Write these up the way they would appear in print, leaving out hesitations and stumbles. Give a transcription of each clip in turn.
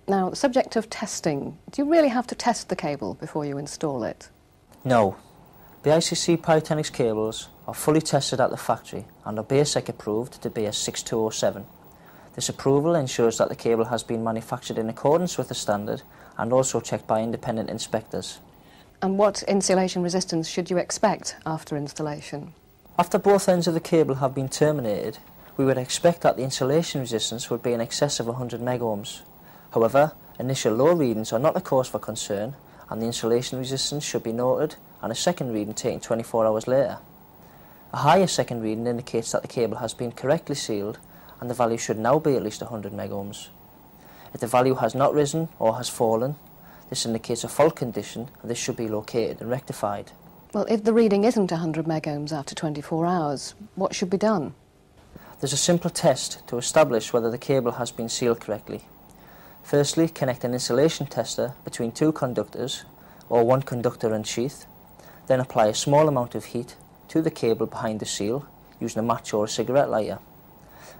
Now, the subject of testing, do you really have to test the cable before you install it? No. BICC Pyrotenix cables are fully tested at the factory and are BSEC approved to BS 6207. This approval ensures that the cable has been manufactured in accordance with the standard and also checked by independent inspectors. And what insulation resistance should you expect after installation? After both ends of the cable have been terminated, we would expect that the insulation resistance would be in excess of 100 megohms. However, initial low readings are not a cause for concern, and the insulation resistance should be noted and a second reading taken 24 hours later. A higher second reading indicates that the cable has been correctly sealed and the value should now be at least 100 megohms. If the value has not risen or has fallen, this indicates a fault condition and this should be located and rectified. Well, if the reading isn't 100 megohms after 24 hours, what should be done? There's a simple test to establish whether the cable has been sealed correctly. Firstly, connect an insulation tester between two conductors or one conductor and sheath. Then apply a small amount of heat to the cable behind the seal using a match or a cigarette lighter.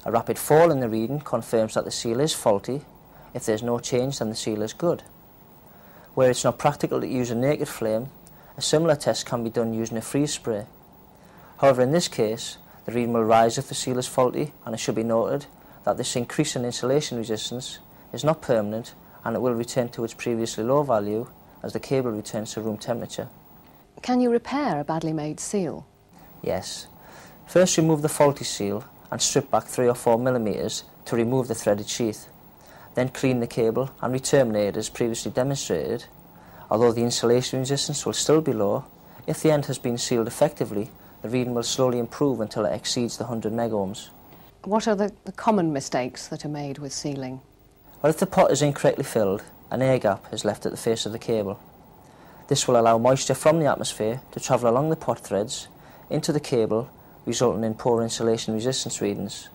A rapid fall in the reading confirms that the seal is faulty. If there's no change, then the seal is good. Where it's not practical to use a naked flame, a similar test can be done using a freeze spray. However, in this case, the reading will rise if the seal is faulty, and it should be noted that this increase in insulation resistance is not permanent and it will return to its previously low value as the cable returns to room temperature. Can you repair a badly made seal? Yes. First, remove the faulty seal and strip back 3 or 4 millimeters to remove the threaded sheath. Then clean the cable and re-terminate it as previously demonstrated. Although the insulation resistance will still be low, if the end has been sealed effectively, the reading will slowly improve until it exceeds the 100 megohms. What are the common mistakes that are made with sealing? Well, if the pot is incorrectly filled, an air gap is left at the face of the cable. This will allow moisture from the atmosphere to travel along the pot threads into the cable, resulting in poor insulation resistance readings.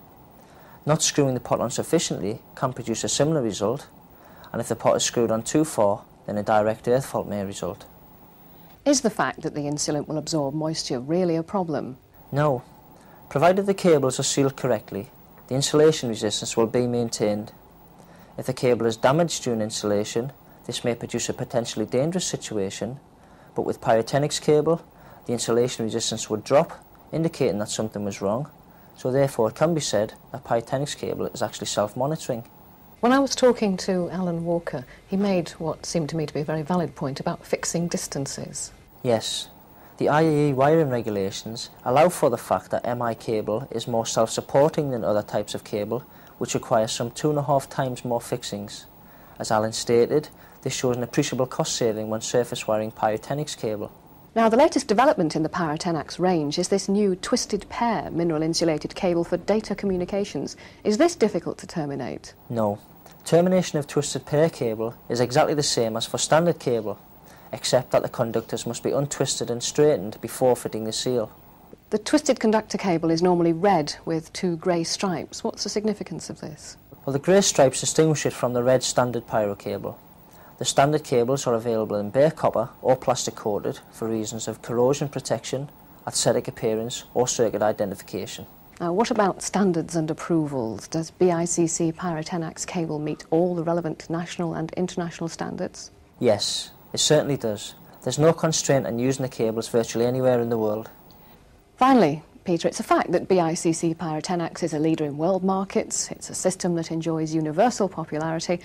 Not screwing the pot on sufficiently can produce a similar result, and if the pot is screwed on too far, then a direct earth fault may result. Is the fact that the insulant will absorb moisture really a problem? No. Provided the cables are sealed correctly, the insulation resistance will be maintained. If the cable is damaged during installation, this may produce a potentially dangerous situation, but with Pyrotenix cable, the insulation resistance would drop, indicating that something was wrong, so therefore it can be said that Pyrotenix cable is actually self-monitoring. When I was talking to Alan Walker, he made what seemed to me to be a very valid point about fixing distances. Yes. The IEE wiring regulations allow for the fact that MI cable is more self-supporting than other types of cable, which require some 2.5 times more fixings. As Alan stated, this shows an appreciable cost saving when surface wiring Pyrotenix cable. Now, the latest development in the Pyrotenax range is this new twisted pair mineral insulated cable for data communications. Is this difficult to terminate? No. Termination of twisted pair cable is exactly the same as for standard cable, except that the conductors must be untwisted and straightened before fitting the seal. The twisted conductor cable is normally red with 2 grey stripes. What's the significance of this? Well, the grey stripes distinguish it from the red standard pyro cable. The standard cables are available in bare copper or plastic coated for reasons of corrosion protection, aesthetic appearance or circuit identification. Now, what about standards and approvals? Does BICC Pyrotenax cable meet all the relevant national and international standards? Yes, it certainly does. There's no constraint on using the cables virtually anywhere in the world. Finally, Peter, it's a fact that BICC Pyrotenax is a leader in world markets. It's a system that enjoys universal popularity.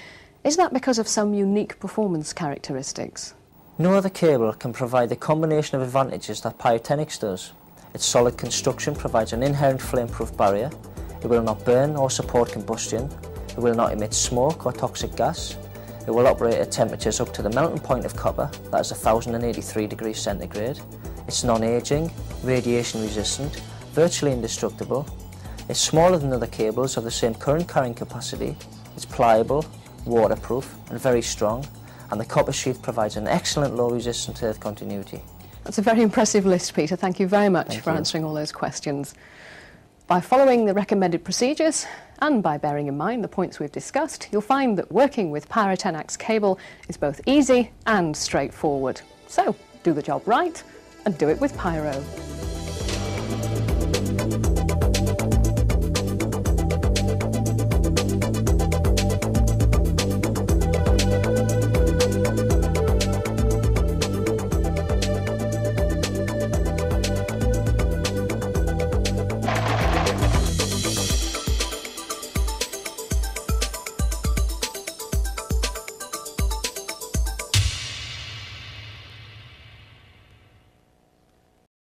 Is that because of some unique performance characteristics? No other cable can provide the combination of advantages that Pyrotenix does. Its solid construction provides an inherent flame-proof barrier. It will not burn or support combustion. It will not emit smoke or toxic gas. It will operate at temperatures up to the melting point of copper, that is 1083 degrees centigrade. It's non-aging, radiation resistant, virtually indestructible. It's smaller than other cables of the same current carrying capacity. It's pliable, waterproof and very strong, and the copper sheath provides an excellent low resistance to earth continuity. That's a very impressive list, Peter. Thank you very much for answering all those questions. By following the recommended procedures and by bearing in mind the points we've discussed, you'll find that working with Pyrotenax cable is both easy and straightforward. So, do the job right and do it with Pyro.